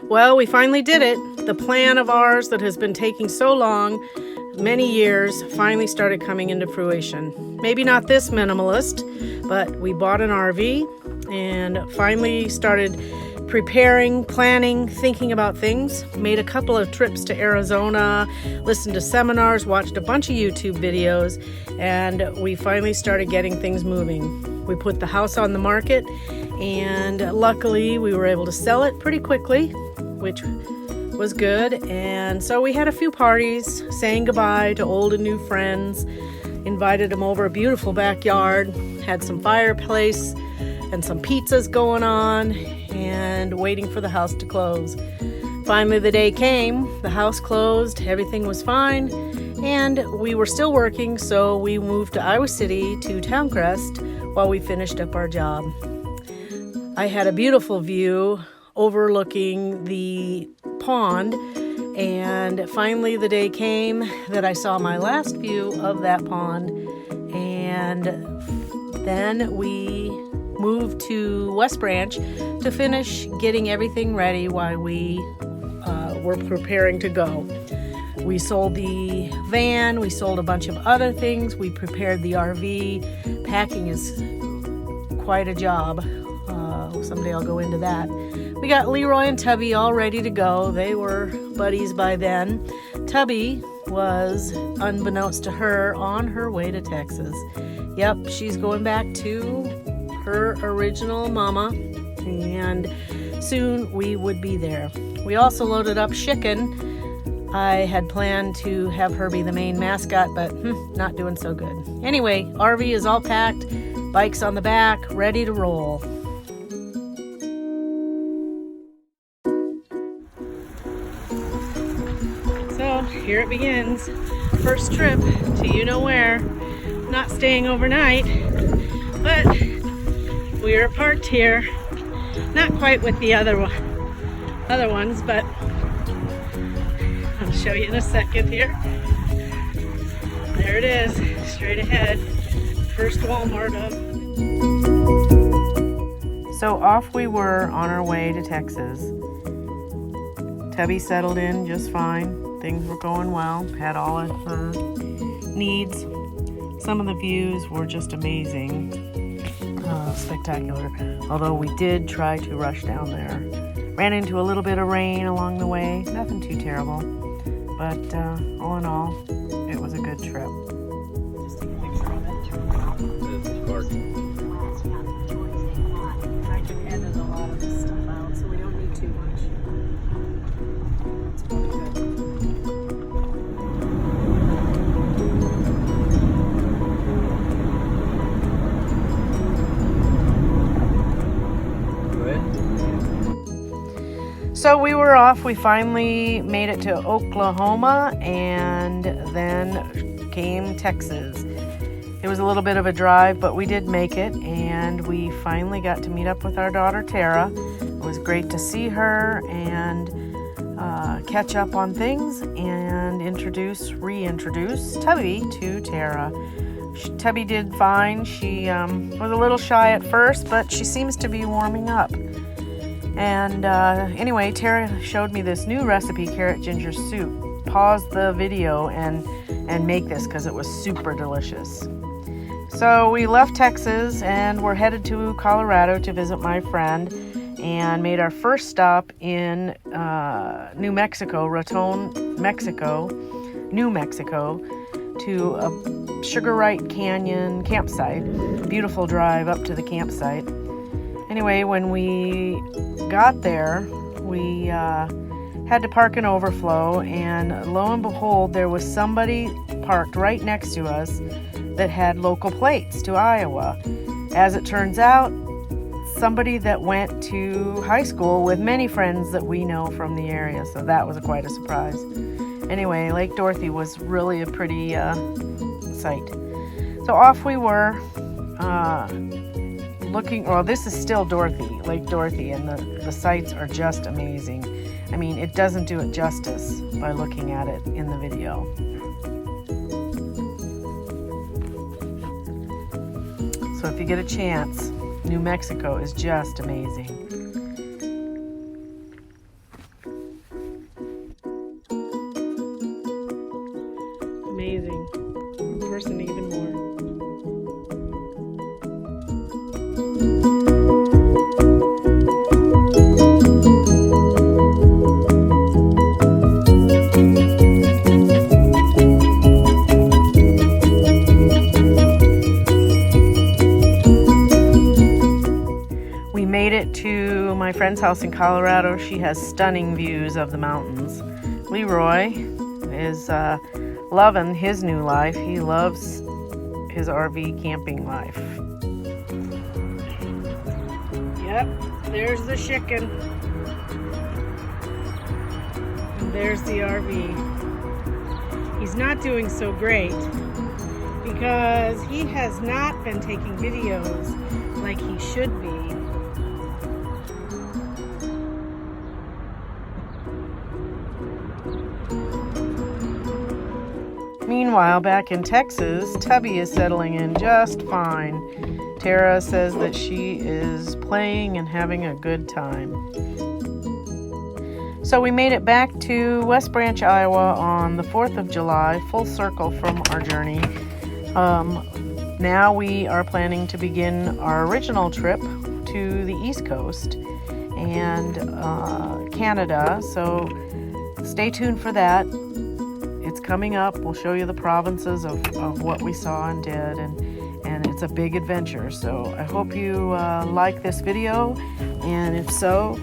Well, we finally did it. The plan of ours that has been taking so long, many years, finally started coming into fruition. Maybe not this minimalist, but we bought an RV and finally started preparing, planning, thinking about things. Made a couple of trips to Arizona, listened to seminars, watched a bunch of YouTube videos, and we finally started getting things moving. We put the house on the market, and luckily we were able to sell it pretty quickly, which was good. And so we had a few parties, saying goodbye to old and new friends, invited them over a beautiful backyard, had some fireplace and some pizzas going on, and waiting for the house to close. Finally, the day came, the house closed, everything was fine, and we were still working, so we moved to Iowa City to Towncrest while we finished up our job. I had a beautiful view overlooking the pond, and finally the day came that I saw my last view of that pond, and then we moved to West Branch to finish getting everything ready while we were preparing to go. We sold the van, we sold a bunch of other things, we prepared the RV. Packing is quite a job. Someday I'll go into that. We got Leroy and Tubby all ready to go. They were buddies by then. Tubby was, unbeknownst to her, on her way to Texas. Yep, she's going back to her original mama, and soon we would be there. We also loaded up Chicken. I had planned to have her be the main mascot, but not doing so good. Anyway, RV is all packed, bikes on the back, ready to roll. So here it begins. First trip to you-know-where. Not staying overnight, but we are parked here. Not quite with the other ones, but I'll show you in a second here. There it is, straight ahead. First Walmart up. So off we were on our way to Texas. Tubby settled in just fine. Things were going well. Had all of her needs. Some of the views were just amazing. Spectacular. Although we did try to rush down there. Ran into a little bit of rain along the way. Nothing too terrible. But all in all, it was a good trip. Just take a picture of it. I can edit a lot of this stuff out, so we don't need too much. It's probably good. So we were off. We finally made it to Oklahoma, and then came Texas. It was a little bit of a drive, but we did make it, and we finally got to meet up with our daughter Tara. It was great to see her and catch up on things and reintroduce Tubby to Tara. Tubby did fine. She was a little shy at first, but she seems to be warming up. And anyway, Tara showed me this new recipe, carrot ginger soup. Pause the video and make this because it was super delicious. So we left Texas and we're headed to Colorado to visit my friend, and made our first stop in New Mexico, Raton, Mexico, New Mexico, to a Sugar Right Canyon campsite. Beautiful drive up to the campsite. Anyway, when we got there, we had to park an overflow, and lo and behold, there was somebody parked right next to us that had local plates to Iowa. As it turns out, somebody that went to high school with many friends that we know from the area, so that was quite a surprise. Anyway, Lake Dorothy was really a pretty sight. So off we were. This is still Lake Dorothy, and the sights are just amazing. I mean, it doesn't do it justice by looking at it in the video. So if you get a chance, New Mexico is just amazing. person even more. We made it to my friend's house in Colorado. She has stunning views of the mountains. Leroy is loving his new life. He loves his RV camping life. Yep, there's the chicken. And there's the RV. He's not doing so great because he has not been taking videos like he should be. Meanwhile, back in Texas, Tubby is settling in just fine. Tara says that she is playing and having a good time. So we made it back to West Branch, Iowa on the 4th of July, full circle from our journey. Now we are planning to begin our original trip to the East Coast and Canada, so stay tuned for that. It's coming up. We'll show you the provinces of what we saw and did, and it's a big adventure. So I hope you like this video, and if so,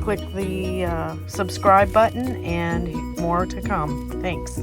click the subscribe button and more to come. Thanks.